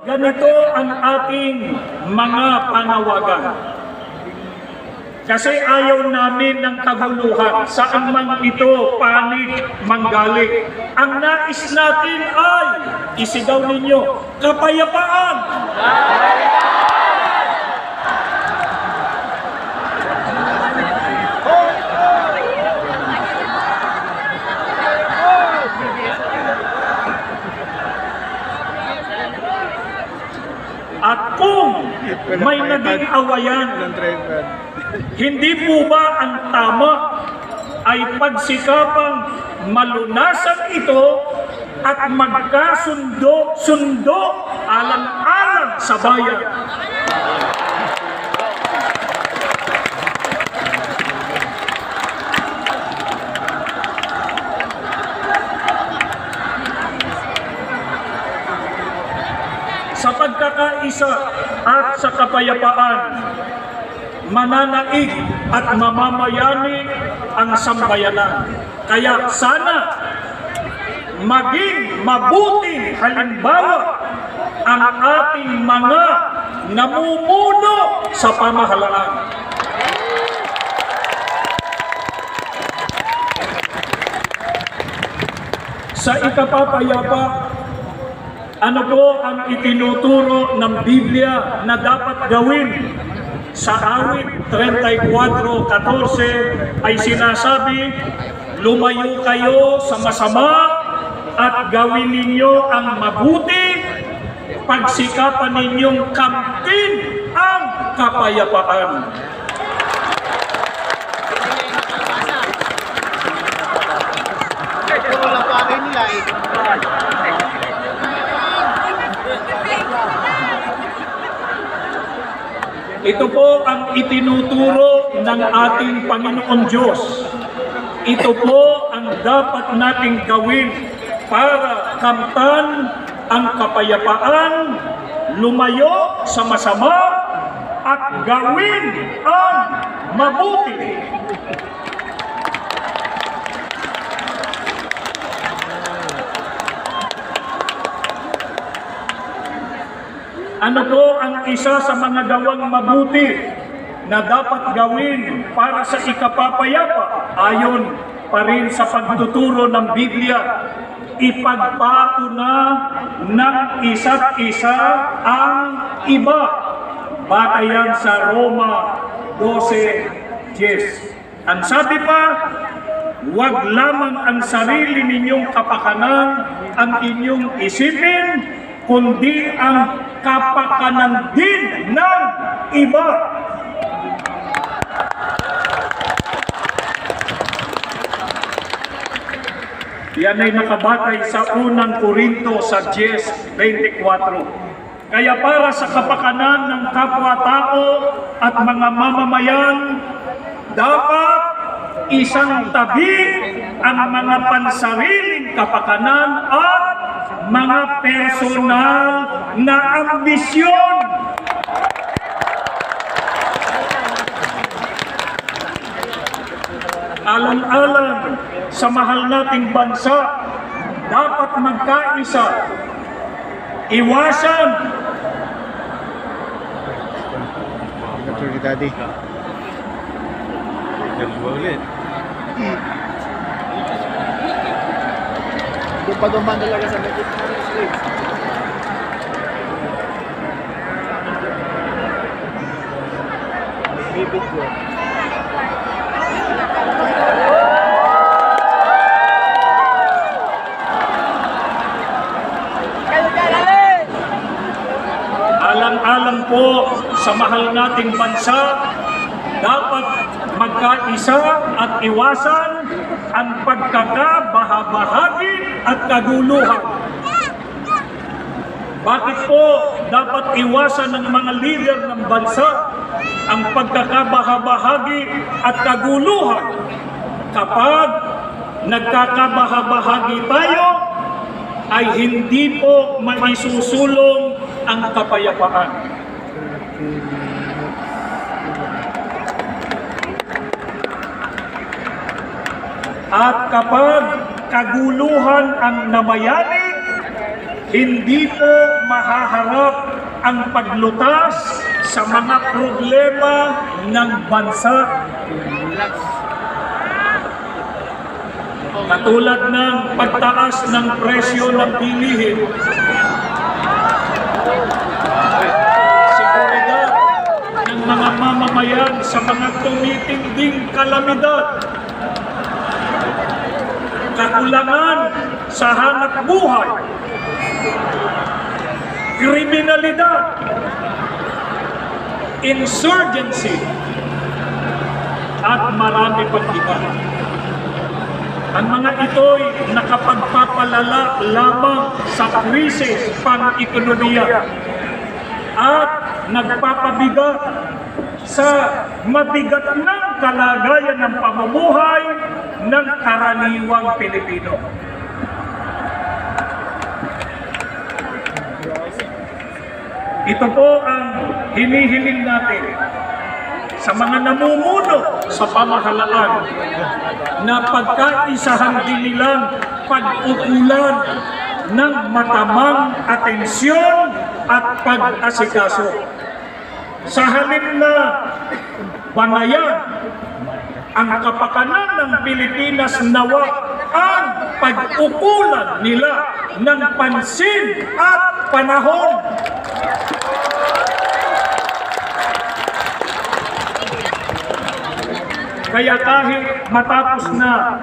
Ganito ang ating mga panawagan. Kasi ayaw namin ng kaguluhan, saan man ito panig manggaling. Ang nais natin ay, isigaw ninyo, kapayapaan! At kung may naging awayan, hindi po ba ang tama ay pagsikapang malunasan ito at magkasundo alang-alang sa bayan? Sa pagkakaisa at sa kapayapaan, mananaig at mamamayani ang sambayanan. Kaya sana maging mabuting halimbawa ang ating mga namumuno sa pamahalaan. Sa ikapapayapa, ano po ang itinuturo ng Biblia na dapat gawin? Sa awit 34:14 ay sinasabi, lumayo kayo sa masama at gawin ninyo ang mabuti, pagsikapan ninyong kamtin ang kapayapaan. Ito po ang itinuturo ng ating Panginoon Diyos. Ito po ang dapat nating gawin para kamtan ang kapayapaan, lumayo sa masama, at gawin ang mabuti. Ano po ang isa sa mga gawang mabuti na dapat gawin para sa ikapapayapa? Ayon pa rin sa pagtuturo ng Biblia, ipagpatuna ng isa't isa ang iba. Batayan sa Roma 12:10. Ang sabi pa, huwag lamang ang sarili ninyong kapakanan ang inyong isipin, kundi ang kapakanan din ng iba. Yan ay nakabatay sa unang Korinto sa 10:24. Kaya para sa kapakanan ng kapwa-tao at mga mamamayan, dapat isang tabi ang mga pansariling kapakanan at mga personal na ambisyon. Alang-alang sa mahal nating bansa, dapat magkaisa. Iwasan. Ito Daddy. Yan ba ulit? Doon pa duman talaga sa medyo slaves. Bibig ko. Alang-alang po sa mahal nating bansa, dapat magkaisa at iwasan ang pagkakabahabahagi at kaguluhan. Bakit po dapat iwasan ng mga leader ng bansa ang pagkakabahabahagi at kaguluhan? Kapag nagkakabahabahagi tayo, ay hindi po maisusulong ang kapayapaan. At kapag kaguluhan ang namayani, hindi po mahaharap ang paglutas sa mga problema ng bansa. Katulad ng pagtaas ng presyo ng bilihin, seguridad ng mga mamamayan sa mga tumitinding kalamidad, kakulangan sa hanap buhay, kriminalidad, insurgency, at marami pang iba. Ang mga ito'y nakapagpapalala lamang sa krisis pang-ekonomiya at nagpapabigat sa mabigat ng kalagayan ng pamumuhay ng karaniwang Pilipino. Ito po ang hinihiling natin sa mga namumuno sa pamahalaan na pagkaisahan din nilang pag-ukulan ng matamang atensyon at pag-asikaso. Sa halip na banayan ang kapakanan ng Pilipinas, nawa ang pag-ukulan nila ng pansin at panahon. Kaya kahit matapos na